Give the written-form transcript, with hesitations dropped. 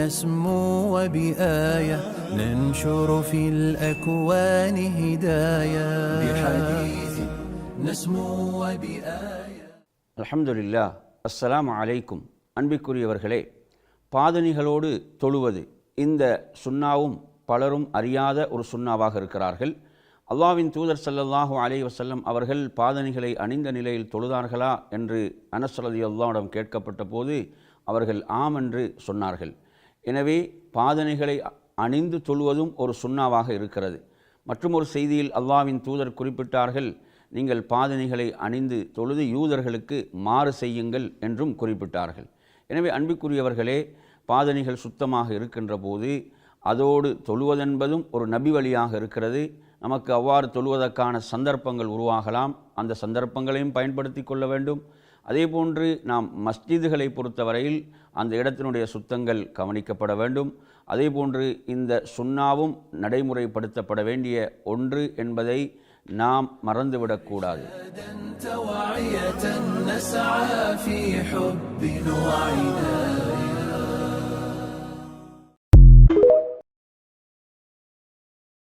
نسمو وبآية ننشر في الأكوان هدايا بحديث نسمو وبآية. الحمد لله. السلام عليكم. அன்பிற்குரியவர்களே, பாதணிகளோடு தொழுவது இந்த சுன்னாவும் பலரும் அறியாத ஒரு சுன்னாவாக இருக்கிறார்கள். அல்லாஹ்வின் தூதர் ஸல்லல்லாஹு அலைஹி வஸல்லம் அவர்கள் பாதணிகளை அணிந்த நிலையில் தொழுதார்களா என்று அனஸ் ரலியல்லாஹு கேட்கப்பட்ட போது அவர்கள் ஆம் என்று சொன்னார்கள். எனவே பாதணிகளை அணிந்து தொழுவதும் ஒரு சுன்னாவாக இருக்கிறது. மற்றும் ஒரு செய்தியில் அல்லாஹ்வின் தூதர் குறிப்பிட்டார்கள், நீங்கள் பாதணிகளை அணிந்து தொழுது யூதர்களுக்கு மாறு செய்யுங்கள் என்றும் குறிப்பிட்டார்கள். எனவே அன்பிற்குரியவர்களே, பாதணிகள் சுத்தமாக இருக்கின்ற போது அதோடு தொழுவதென்பதும் ஒரு நபி வழியாக இருக்கிறது. நமக்கு அவ்வாறு தொழுவதற்கான சந்தர்ப்பங்கள் உருவாகலாம். அந்த சந்தர்ப்பங்களையும் பயன்படுத்தி கொள்ள வேண்டும். அதே போன்று நாம் மஸ்ஜிதுகளை பொறுத்தவரையில் அந்த இடத்தினுடைய சுத்தங்கள் கவனிக்கப்பட வேண்டும். அதே போன்று இந்த சுன்னாவும் நடைமுறைப்படுத்தப்பட வேண்டிய ஒன்று என்பதை நாம் மறந்துவிடக்கூடாது.